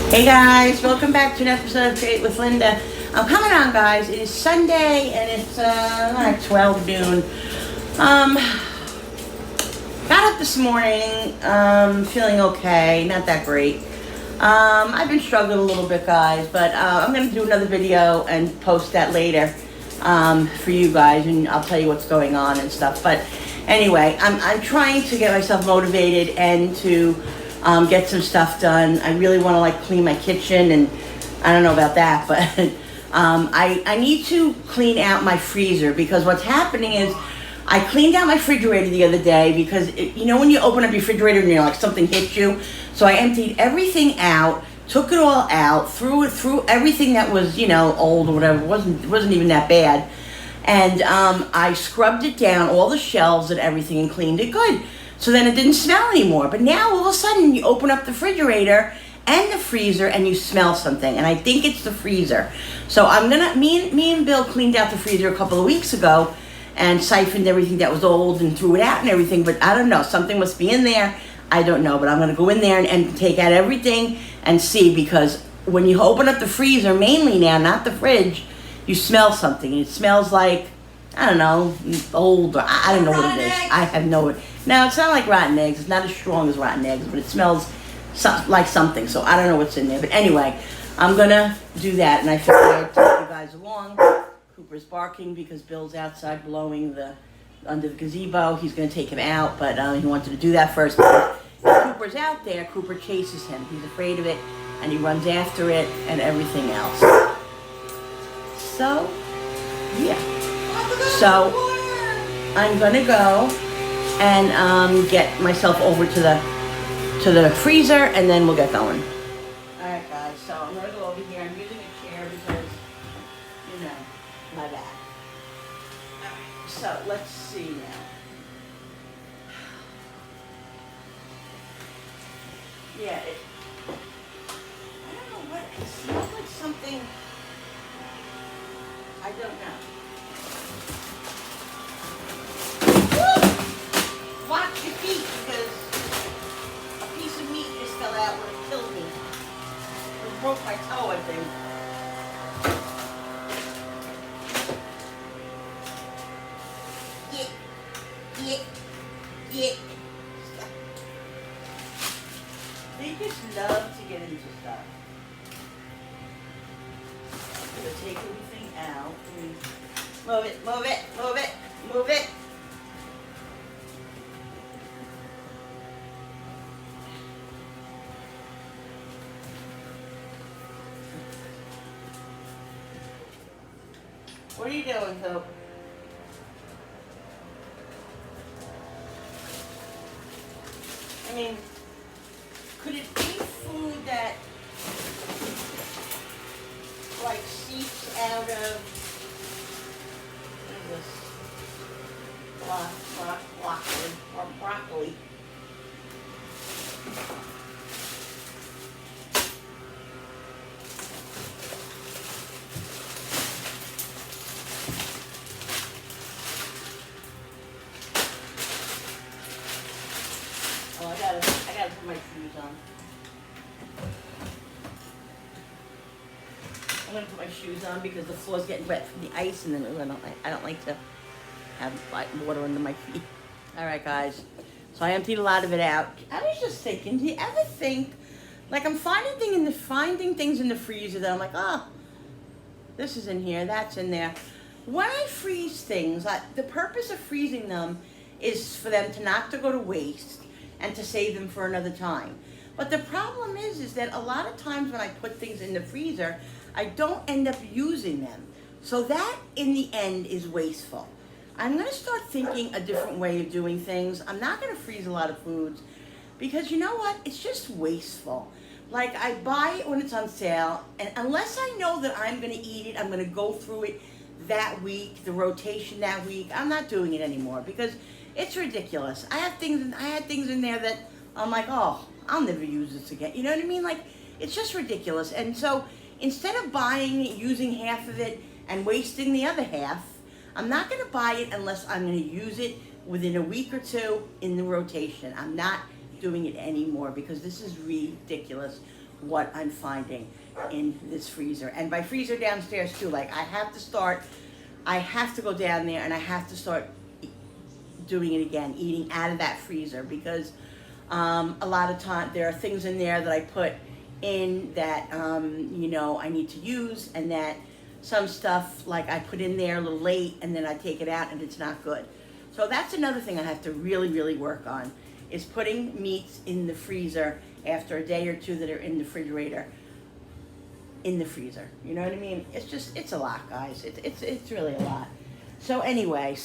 Hey guys, welcome back to an episode of Create with Linda. I'm coming on, guys. It is Sunday and it's like 12 noon. Got up this morning, feeling okay, not that great. I've been struggling a little bit, guys, but I'm going to do another video and post that later for you guys, and I'll tell you what's going on and stuff. But anyway, I'm trying to get myself motivated and to get some stuff done. I really want to like clean my kitchen, and I don't know about that, but I need to clean out my freezer, because what's happening is I cleaned out my refrigerator the other day because you know when you open up your refrigerator and you're like something hits you. So I emptied everything out, took it all out, threw everything that was old or whatever. It wasn't even that bad, and I scrubbed it down, all the shelves and everything, and cleaned it good. So then it didn't smell anymore. But now all of a sudden you open up the refrigerator and the freezer and you smell something. And I think it's the freezer. So me and Bill cleaned out the freezer a couple of weeks ago and siphoned everything that was old and threw it out and everything. But I don't know, something must be in there. I don't know, but I'm gonna go in there and take out everything and see, because when you open up the freezer, mainly now, not the fridge, you smell something. And it smells like, I don't know, old, or I don't know what it is. I have no. No, it's not like rotten eggs. It's not as strong as rotten eggs, but it smells like something. So I don't know what's in there. But anyway, I'm gonna do that, and I figured I'd take you guys along. Cooper's barking because Bill's outside blowing under the gazebo. He's gonna take him out, but he wanted to do that first. Because if Cooper's out there, Cooper chases him. He's afraid of it, and he runs after it and everything else. So, yeah. So I'm gonna go and get myself over to the freezer, and then we'll get going. All right, guys. So I'm gonna go over here. I'm using a chair because my back. All right. So let's see now. Yeah. I don't know what it smells like. Something. I don't know. Watch your feet, because a piece of meat just fell out when it killed me. It broke my toe, I think. Yeah. They just love to get into stuff. I'm going to take everything out. Move it. What are you doing, Hope? I mean, could it be food that like seeps out of what is this? Broccoli. Oh, I gotta put my shoes on. I'm gonna put my shoes on because the floor's getting wet from the ice, and then I don't like to have water under my feet. All right, guys. So I emptied a lot of it out. I was just thinking, do you ever think, like I'm finding things in the freezer that I'm like, oh, this is in here, that's in there. When I freeze things, the purpose of freezing them is for them not to go to waste and to save them for another time. But the problem is that a lot of times when I put things in the freezer, I don't end up using them. So that, in the end, is wasteful. I'm going to start thinking a different way of doing things. I'm not going to freeze a lot of foods because you know what? It's just wasteful. Like I buy it when it's on sale, and unless I know that I'm going to eat it, I'm going to go through it that week, the rotation that week, I'm not doing it anymore because it's ridiculous. I had things in there that I'm like, oh, I'll never use this again. You know what I mean? Like, it's just ridiculous. And so instead of buying it, using half of it, and wasting the other half, I'm not going to buy it unless I'm going to use it within a week or two in the rotation. I'm not doing it anymore because this is ridiculous. what I'm finding in this freezer. And by freezer downstairs too, like I have to go down there and I have to start doing it again, eating out of that freezer, because a lot of time there are things in there that I put in that I need to use, and that some stuff like I put in there a little late and then I take it out and it's not good. So that's another thing I have to really, really work on, is putting meats in the freezer after a day or two that are in the refrigerator in the freezer. You know what I mean? It's a lot, guys. It's really a lot. So anyway,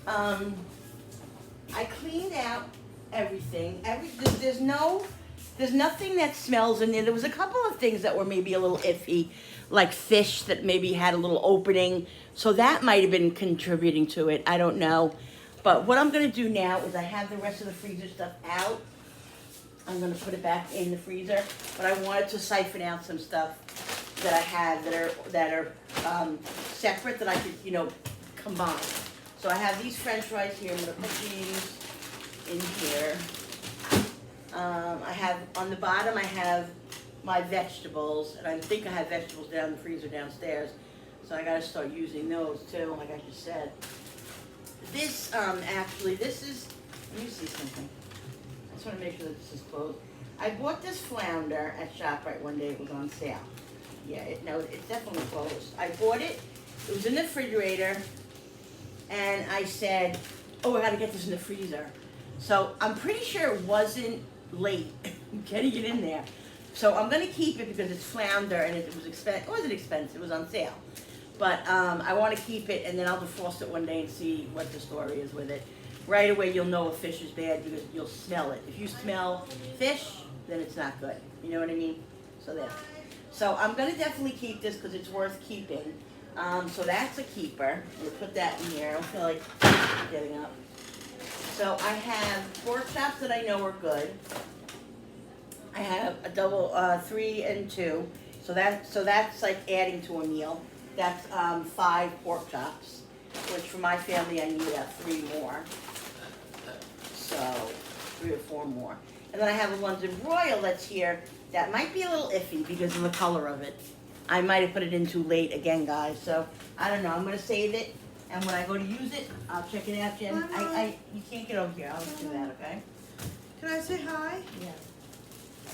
I cleaned out everything. There's nothing that smells in there. There was a couple of things that were maybe a little iffy, like fish that maybe had a little opening. So that might have been contributing to it. I don't know. But what I'm going to do now is I have the rest of the freezer stuff out. I'm going to put it back in the freezer. But I wanted to siphon out some stuff that I had that are separate, that I could, combine. So I have these French fries here. I'm going to put these in here. I have, on the bottom, I have my vegetables, and I think I have vegetables down in the freezer downstairs. So I gotta start using those too, like I just said. This, actually, this is, let me see something. I just wanna make sure that this is closed. I bought this flounder at ShopRite one day. It was on sale. Yeah, it's definitely closed. I bought it, it was in the refrigerator, and I said, oh, I gotta get this in the freezer. So I'm pretty sure it wasn't late getting it in there. So I'm gonna keep it because it's flounder and it was expensive. It wasn't expensive, it was on sale. But I wanna keep it, and then I'll defrost it one day and see what the story is with it. Right away you'll know if fish is bad because you'll smell it. If you smell fish, then it's not good. You know what I mean? So there. So I'm gonna definitely keep this because it's worth keeping. So that's a keeper. We'll put that in here. I don't feel like getting up. So I have pork chops that I know are good. I have a double 3 and 2. So that's like adding to a meal. That's 5 pork chops, which for my family I need 3 more. So 3 or 4 more. And then I have a London Royal that's here that might be a little iffy because of the color of it. I might have put it in too late again, guys. So I don't know. I'm gonna save it, and when I go to use it, I'll check it out, Jen. You can't get over here. I'll just do that, okay? Can I say hi? Yeah.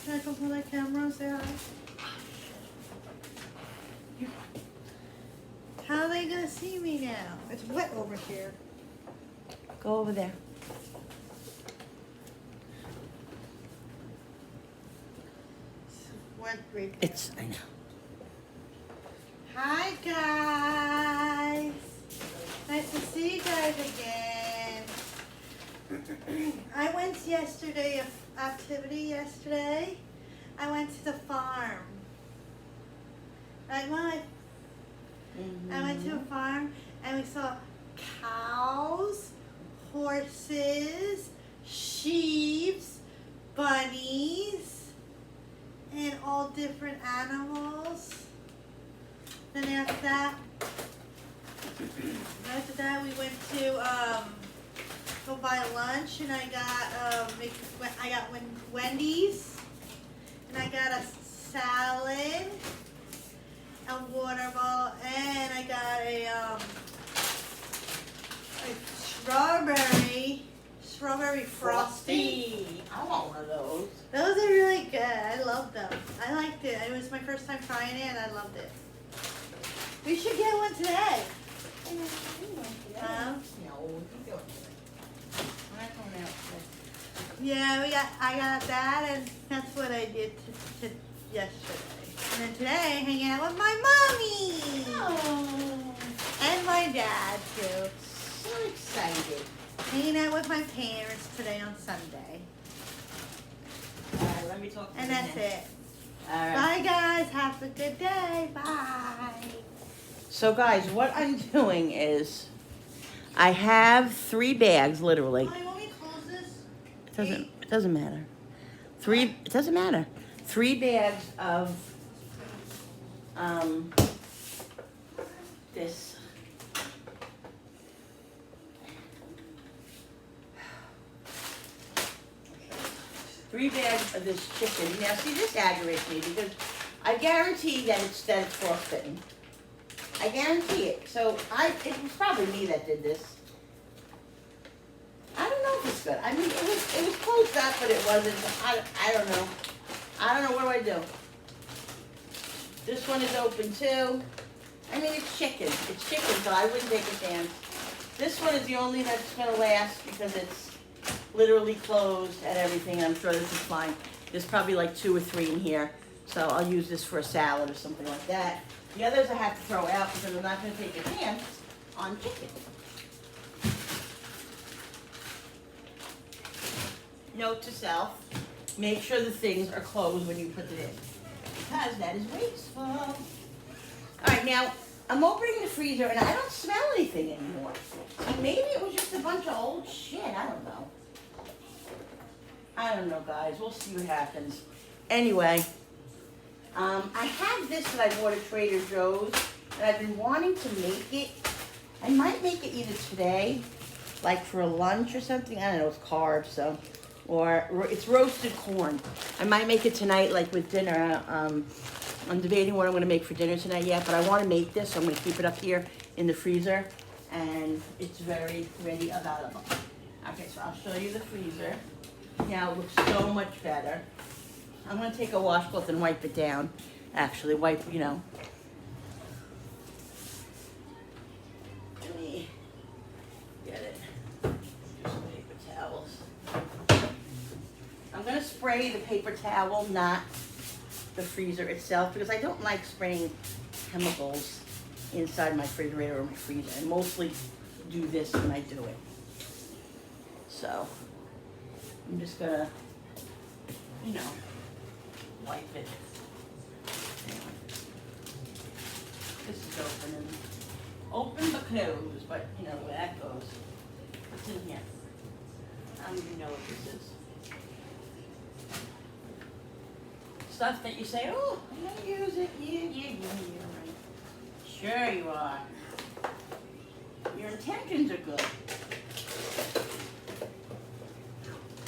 Can I come from the camera and say hi? How are they gonna see me now? It's wet over here. Go over there. It's wet right there. I know. Hi guys. Nice to see you guys again. I went yesterday, activity yesterday. I went to the farm. Right, Mom? I went to a farm and we saw cows, horses, sheep, bunnies, and all different animals. Then after that we went to go buy lunch, and I got Wendy's, and I got a salad, a water bottle, and I got a strawberry frosty. I want one of those. Those are really good. I love them. I liked it. It was my first time trying it, and I loved it. We should get one today. Yeah, I got that, and that's what I did yesterday. And then today, hanging out with my mommy. Oh. And my dad, too. So excited. Hanging out with my parents today on Sunday. All right, let me talk to you. And that's it. All right. Bye, guys. Have a good day. Bye. So, guys, what I'm doing is I have 3 bags, literally. Oh, you want me to close this? It doesn't matter. It doesn't matter. 3 bags of this. 3 3 bags of this chicken. Now, see, this aggravates me because I guarantee that it's frostbitten. I guarantee it. So it was probably me that did this. I don't know if it's good. I mean, it was closed up, but it wasn't. I don't know. I don't know. What do I do? This one is open too. I mean, it's chicken. It's chicken, so I wouldn't take a chance. This one is the only that's going to last because it's literally closed and everything. I'm sure this is fine. There's probably like 2 or 3 in here. So I'll use this for a salad or something like that. The others I have to throw out because I'm not going to take a chance on chicken. Note to self, make sure the things are closed when you put it in, because that is wasteful. All right, now I'm opening the freezer and I don't smell anything anymore. So maybe it was just a bunch of old shit, I don't know. I don't know, guys, we'll see what happens. Anyway, I have this that I bought at Trader Joe's and I've been wanting to make it. I might make it either today, like for a lunch or something. I don't know, it's carbs, so. Or it's roasted corn. I might make it tonight, like with dinner. I'm debating what I'm going to make for dinner tonight yet, but I want to make this, so I'm going to keep it up here in the freezer, and it's very ready available. Okay, so I'll show you the freezer. Now it looks so much better. I'm going to take a washcloth and wipe it down. Actually, wipe, you know. Let me get it. Use some paper towels. I'm going to spray the paper towel, not the freezer itself, because I don't like spraying chemicals inside my refrigerator or my freezer. I mostly do this when I do it. So, I'm just going to, you know, wipe it. This is open but closed, but you know where that goes. What's in here? I don't even know what this is. Stuff that you say, oh, I'm gonna use it. Yeah, right. Sure you are. Your intentions are good.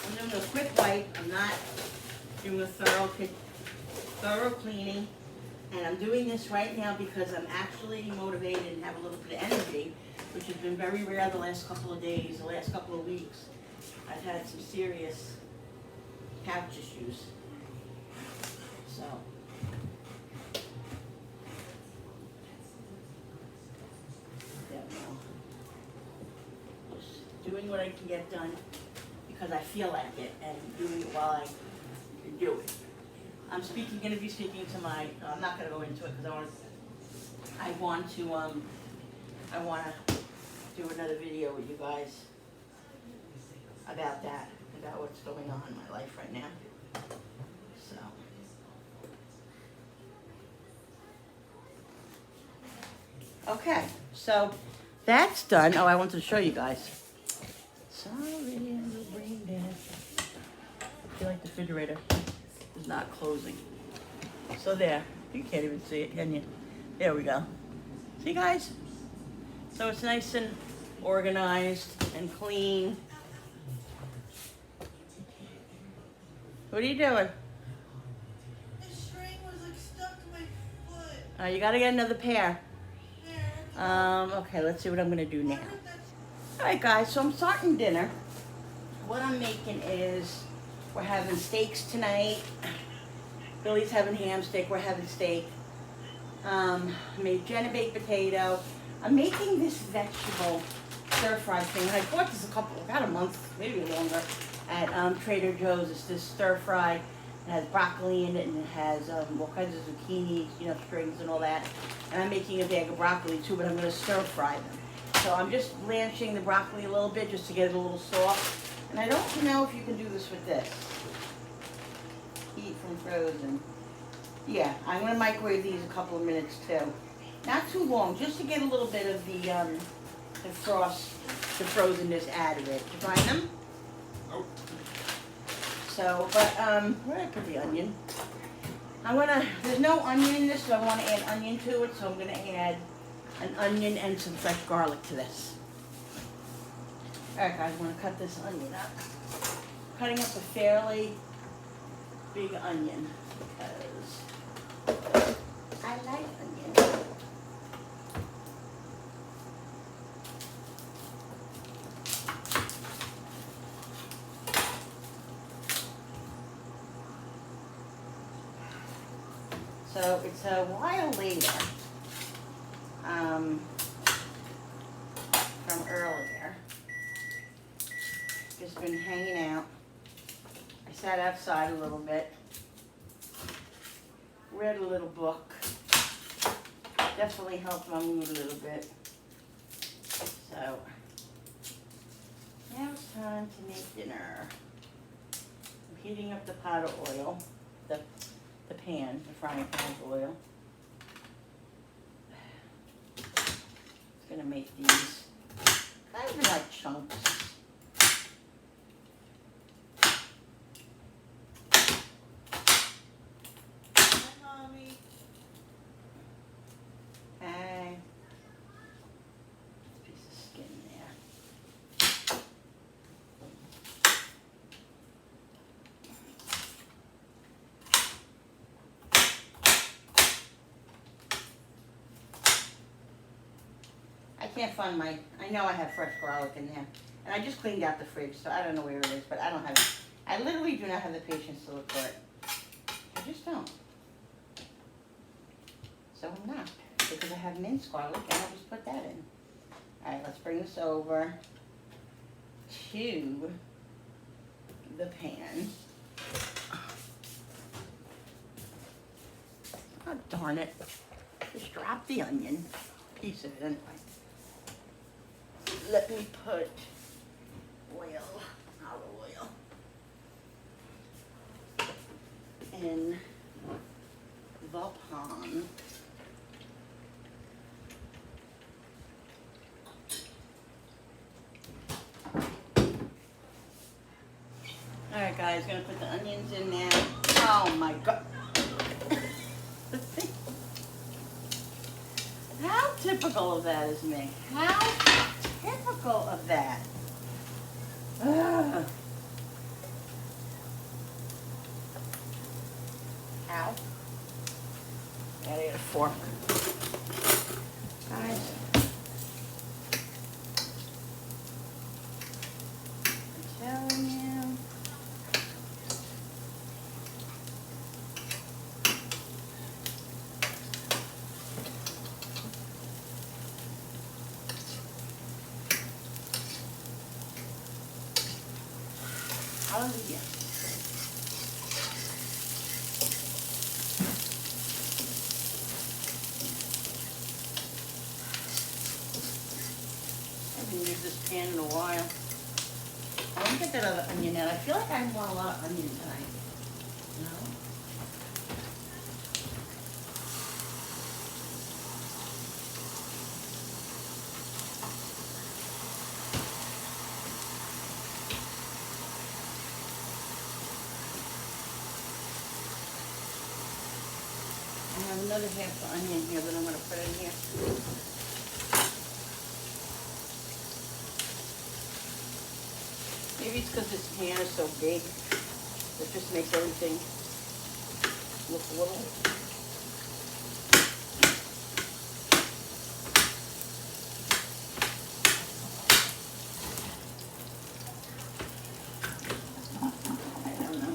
I'm doing a quick wipe. I'm not doing a thorough cleaning. And I'm doing this right now because I'm actually motivated and have a little bit of energy, which has been very rare the last couple of days, the last couple of weeks. I've had some serious couch issues. So, don't know. Just doing what I can get done because I feel like it, and doing it while I can do it. I'm going to be speaking to my, I'm not going to go into it because I want to do another video with you guys about that, about what's going on in my life right now. So. Okay, so that's done. Oh, I wanted to show you guys. Sorry, I'm brain dead. I feel like the refrigerator is not closing. So there, you can't even see it, can you? There we go. See, guys? So it's nice and organized and clean. What are you doing? The string was like stuck to my foot. You gotta get another pair. There. Okay, let's see what I'm gonna do now. Alright guys, so I'm starting dinner. What I'm making is, we're having steaks tonight. Billy's having ham steak, we're having steak. I made Jenna baked potato. I'm making this vegetable stir-fry thing. And I bought this about a month, maybe longer, at Trader Joe's. It's this stir-fry. It has broccoli in it, and it has all kinds of zucchini, you know, strings and all that. And I'm making a bag of broccoli too, but I'm gonna stir-fry them. So I'm just blanching the broccoli a little bit just to get it a little soft. And I don't know if you can do this with this. Heat from frozen. Yeah, I'm gonna microwave these a couple of minutes too. Not too long, just to get a little bit of the frozenness out of it. Did you find them? Nope. So, but where did I put the onion? There's no onion in this, so I want to add onion to it, so I'm gonna add an onion and some fresh garlic to this. Alright guys, I'm gonna cut this onion up. Cutting up a fairly big onion because I like onion. So it's a while later from earlier. Just been hanging out. I sat outside a little bit, read a little book. Definitely helped my mood a little bit. So now it's time to make dinner. I'm heating up the pot of oil, the pan, the frying pan of oil. Just gonna make these kind of like chunks. Okay. Piece of skin there. I can't find my, I know I have fresh garlic in there. And I just cleaned out the fridge, so I don't know where it is, but I don't have it. I literally do not have the patience to look for it. I just don't. So I'm not, because I have minced garlic and I'll just put that in. Alright, let's bring this over to the pan. Oh, darn it. Just drop the onion. Piece of it anyway. Let me put oil, olive oil, in the pan. Alright guys, gonna put the onions in now. Oh my god. How typical of that is me. How typical of that. Ugh. Ow. Gotta get a fork. Guys. I'm telling you. Hallelujah. I haven't used this pan in a while. I want to get that other onion out. I feel like I want a lot of onion tonight. No? I have another half of onion here that I'm going to put in here. Maybe it's because this pan is so big. It just makes everything look little. I don't know.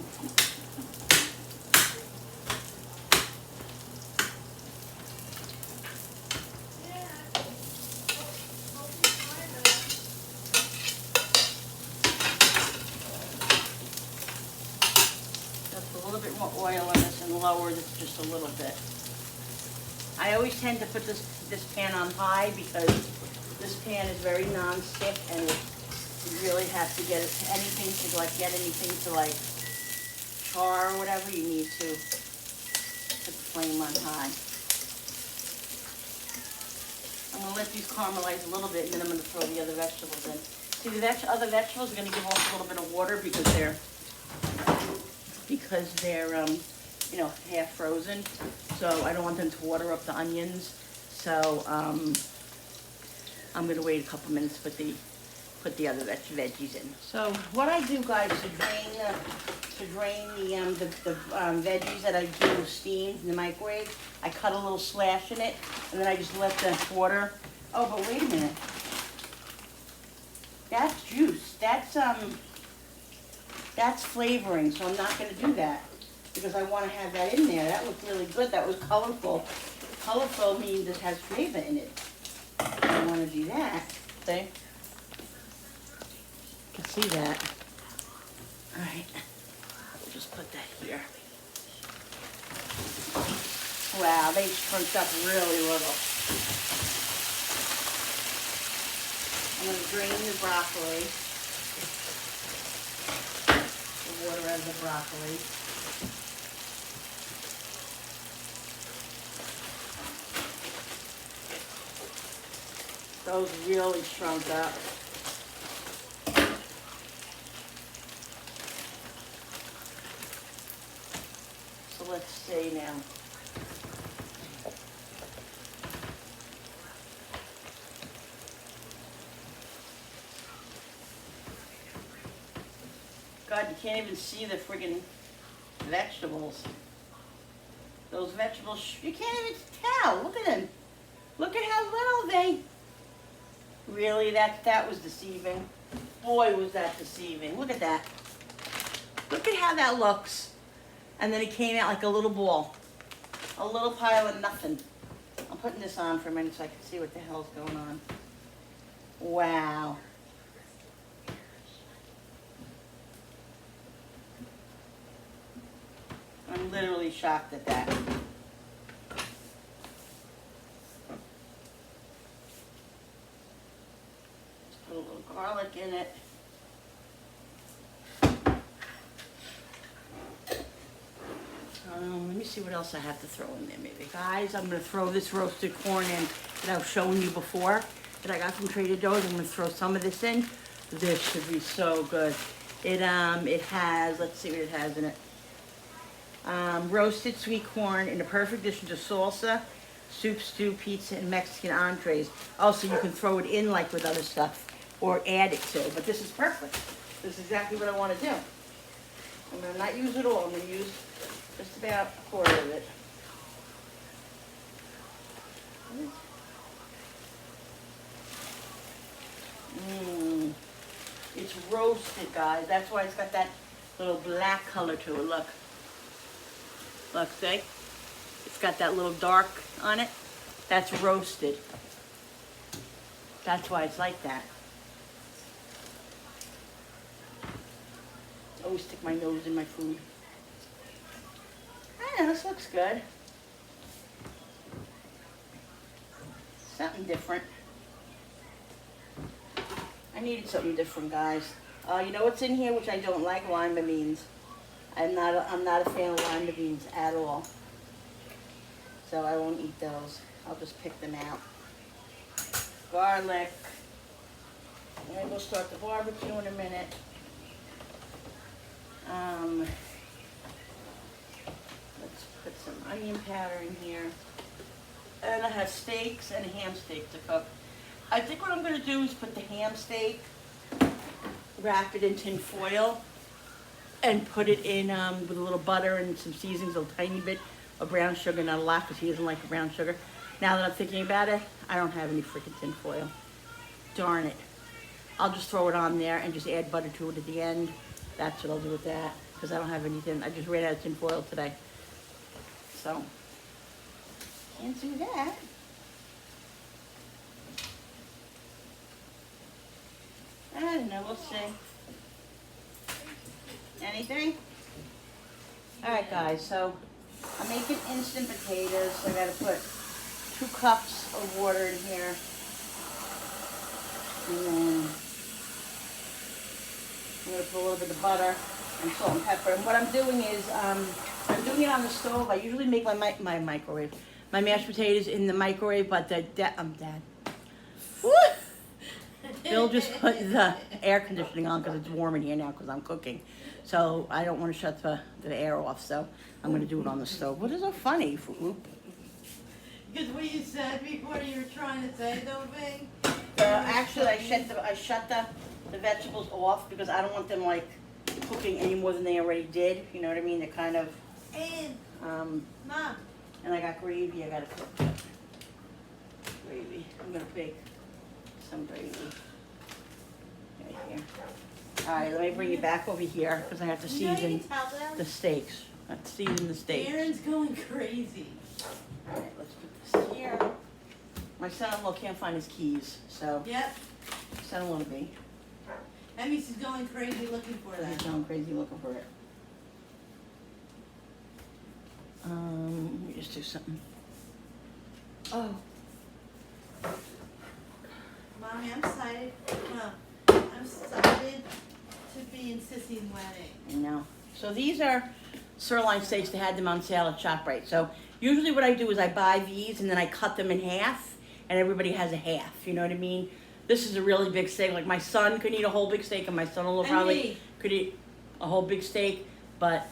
A little bit more oil in this and lower this just a little bit. I always tend to put this pan on high because this pan is very non-stick and you really have to get anything to like get anything to like char or whatever, you need to put the flame on high. I'm going to let these caramelize a little bit and then I'm going to throw the other vegetables in. See, the other vegetables are going to give off a little bit of water because they're you know, half frozen. So I don't want them to water up the onions. So I'm going to wait a couple minutes to put the other veggies in. So what I do, guys, to to drain the veggies that I do steamed in the microwave. I cut a little slash in it, and then I just let the water. Oh, but wait a minute. That's juice. That's flavoring, so I'm not going to do that because I want to have that in there. That looked really good. That was colorful. Colorful means it has flavor in it. I want to do that. See? You can see that. All right. We'll just put that here. Wow, they scrunched up really little. I'm going to drain the broccoli. The water out of the broccoli. Those really shrunk up. So let's see now. God, you can't even see the friggin' vegetables. Those vegetables, you can't even tell. Look at them. Look at how little they... Really, that was deceiving. Boy, was that deceiving. Look at that. Look at how that looks. And then it came out like a little ball. A little pile of nothing. I'm putting this on for a minute so I can see what the hell's going on. Wow. I'm literally shocked at that. Just put a little garlic in it. Let me see what else I have to throw in there maybe. Guys, I'm going to throw this roasted corn in that I was showing you before that I got from Trader Joe's. I'm going to throw some of this in. This should be so good. It has, let's see what it has in it. Roasted sweet corn in a perfect addition to salsa, soup, stew, pizza, and Mexican entrees. Also, you can throw it in like with other stuff or add it to. But this is perfect. This is exactly what I want to do. I'm going to not use it all. I'm going to use just about a quarter of it. It's roasted, guys. That's why it's got that little black color to it. Look. Look, see? It's got that little dark on it. That's roasted. That's why it's like that. I always stick my nose in my food. I know, this looks good. Something different. I needed something different, guys. You know what's in here, which I don't like? Lima beans. I'm not a fan of lima beans at all. So I won't eat those. I'll just pick them out. Garlic. And then we'll start the barbecue in a minute. Let's put some onion powder in here. And I have steaks and a ham steak to cook. I think what I'm going to do is put the ham steak, wrap it in tin foil, and put it in with a little butter and some seasonings, a tiny bit of brown sugar, not a lot because he doesn't like the brown sugar. Now that I'm thinking about it, I don't have any freaking tin foil. Darn it. I'll just throw it on there and just add butter to it at the end. That's what I'll do with that because I don't have anything. I just ran out of tin foil today. So, can't do that. I don't know, we'll see. Anything? Alright guys, so I'm making instant potatoes. So I gotta put 2 cups of water in here. And then I'm gonna put a little bit of butter and salt and pepper. And what I'm doing is, I'm doing it on the stove. I usually make my microwave. My mashed potatoes in the microwave, but Dad. Woo! Bill just put the air conditioning on because it's warm in here now because I'm cooking. So I don't want to shut the air off, so I'm going to do it on the stove. What is so funny? Because what you said before you were trying to say though, Bing? Actually, I shut the vegetables off because I don't want them like cooking any more than they already did. You know what I mean? They're kind of, And um, Mom, and I got gravy I gotta cook. Gravy. I'm gonna bake some gravy. Right here. Alright, let me bring you back over here because I have to you know you season can tell them. the steaks. I have to season the steaks. Aaron's going crazy. Alright, let's put this here. My son-in-law can't find his keys, so Yep. son-in-law to be. That means he's going crazy looking for He's that. going crazy looking for it. Let me just do something. Oh. Mommy, I'm excited. I'm excited to be in Sissy's wedding. I know. So these are sirloin steaks. They had them on sale at ShopRite. So usually what I do is I buy these and then I cut them in half and everybody has a half. You know what I mean? This is a really big steak. Like my son could eat a whole big steak and my son-in-law And probably me. could eat a whole big steak. But,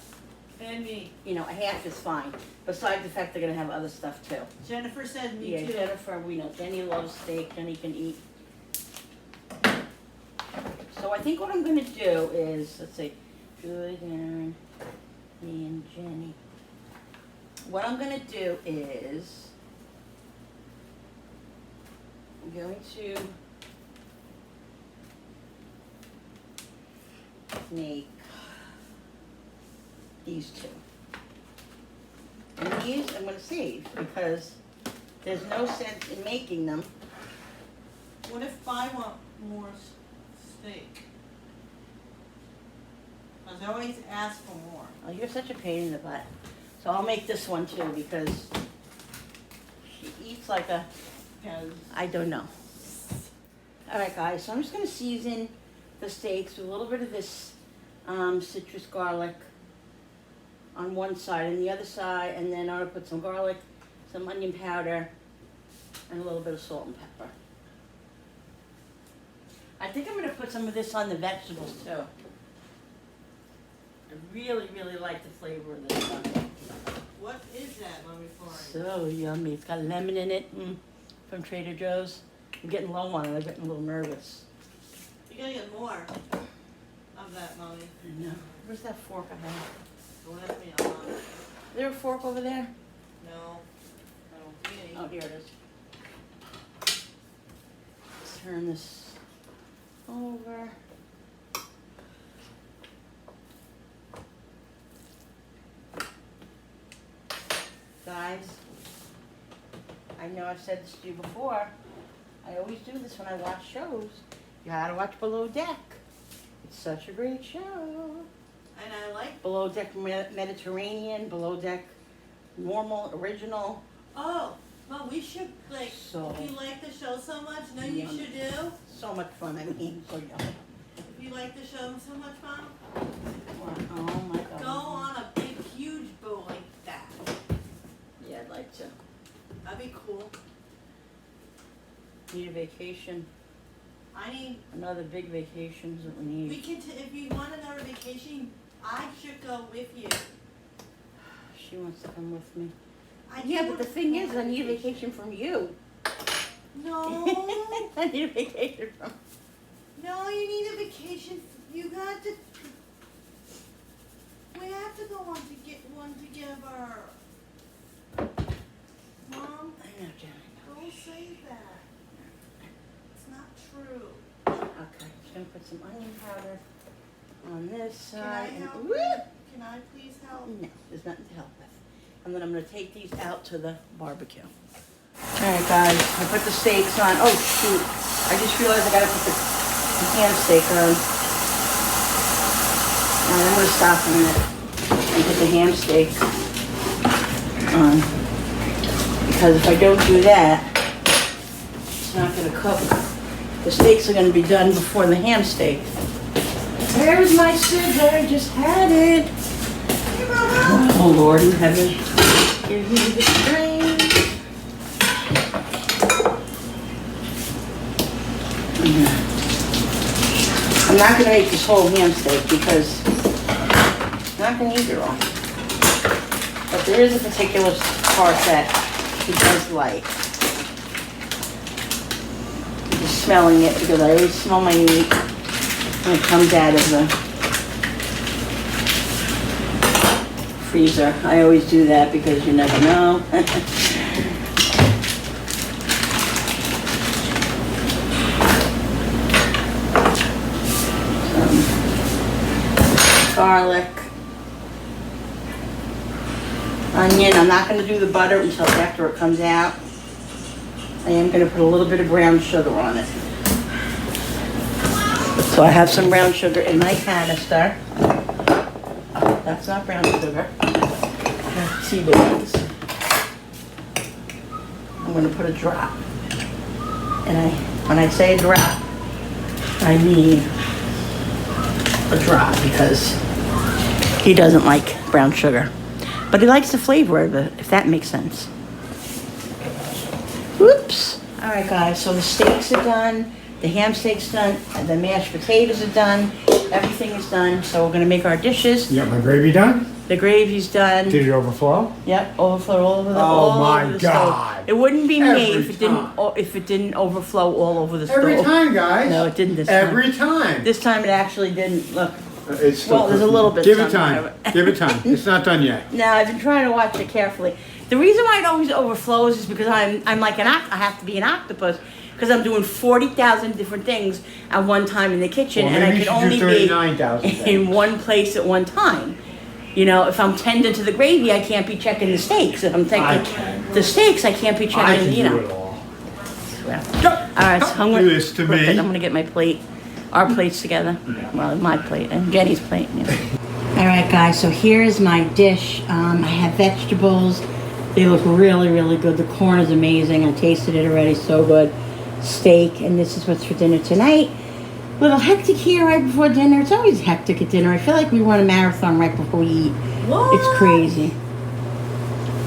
And me. you know, a half is fine. Besides the fact they're going to have other stuff too. Jennifer said me Yeah, too. Jennifer, we know. Jenny loves steak. Jenny can eat. So I think what I'm going to do is, let's see, Julie, Aaron, me and Jenny. What I'm going to do is, I'm going to make these two. And these I'm going to save because there's no sense in making them. What if I want more steak? Because I always ask for more. Oh, you're such a pain in the butt. So I'll make this one too because she eats like a, I don't know. All right, guys, so I'm just going to season the steaks with a little bit of this citrus garlic on one side and the other side, and then I'm going to put some garlic, some onion powder, and a little bit of salt and pepper. I think I'm going to put some of this on the vegetables too. I really, really like the flavor of this stuff. What is that, Mommy Florence? So yummy. It's got lemon in it from Trader Joe's. I'm getting low on it. I'm getting a little nervous. You gotta get more of that, Mommy. I know. Where's that fork I have? Don't ask me a lot. Is there a fork over there? No. I don't see any. Oh, here it is. Let's turn this over. Guys, I know I've said this to you before. I always do this when I watch shows. You gotta watch Below Deck. It's such a great show. And I like. Below Deck Mediterranean, Below Deck Normal, Original. Oh, Mom, we should like. So- If you like the show so much, know you Yummy. should do. So much fun. I mean, so yummy. If you like the show so much, Mom, Oh my God. go on a big, huge boat like that. Yeah, I'd like to. That'd be cool. Need a vacation. I need. Another big vacation is what we We need. can. If you want another vacation, I should go with you. She wants to come with me. I Yeah, do but the want thing go is, on I need a vacation from you. No. I need a vacation from. No, you need a vacation. You got to. We have to go on to get one together. Mom, I know, Jen. I know. don't say that. It's not true. Okay, just gonna put some onion powder on this Can I side. and- help? Woo! Can I please help? No, there's nothing to help with. And then I'm gonna take these out to the barbecue. Alright guys, I put the steaks on. Oh shoot, I just realized I gotta put the ham steak on. Alright, I'm gonna stop a minute and put the ham steak on. Because if I don't do that, it's not gonna cook. The steaks are gonna be done before the ham steak. There's my scissor, I just had it. Oh Lord in heaven, give me the strength. I'm not gonna make this whole ham steak because I'm not gonna eat it all. But there is a particular part that she does like. Just smelling it because I always smell my meat when it comes out of the freezer. I always do that because you never know. Some garlic. Onion. I'm not going to do the butter until after it comes out. I am going to put a little bit of brown sugar on it. So I have some brown sugar in my canister. Oh, that's not brown sugar. That's tea bags. I'm going to put a drop. And when I say drop, I mean a drop because he doesn't like brown sugar. But he likes the flavor of it, if that makes sense. Whoops. All right, guys, so the steaks are done. The ham steak's done. And the mashed potatoes are done. Everything is done. So we're going to make our dishes. You got my gravy done? The gravy's done. Did it overflow? Yep, overflow all over the Oh all my over the God. stove. It wouldn't be me Every if it didn't overflow all over the Every stove. time, guys. No, it didn't this time. Every time. This time it actually didn't. Look. It's still Well, there's a cooking. little bit Give it somewhere. time. Give it time. It's not done yet. No, I've been trying to watch it carefully. The reason why it always overflows is because I'm like I have to be an octopus because I'm doing 40,000 different things at one time in the kitchen, Well, and I maybe can you only should do 39,000 be in things. one place at one time. You know, if I'm tending to the gravy, I can't be checking the steaks. If I'm taking the steaks, I can't be I checking. can You do know. it all. Well, all right, so I'm do this to me. I'm gonna get my plate, our plates together. Well, my plate and Jenny's plate. You know. All right, guys. So here's my dish. I have vegetables. They look really, really good. The corn is amazing. I tasted it already. So good. Steak, and this is what's for dinner tonight. Little hectic here right before dinner. It's always hectic at dinner. I feel like we run a marathon right before we eat. What? It's crazy.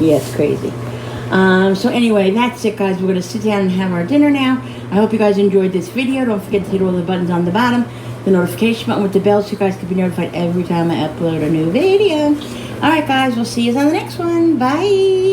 Yeah, it's crazy. So anyway, that's it, guys. We're going to sit down and have our dinner now. I hope you guys enjoyed this video. Don't forget to hit all the buttons on the bottom, the notification button with the bell so you guys can be notified every time I upload a new video. All right, guys. We'll see you on the next one. Bye.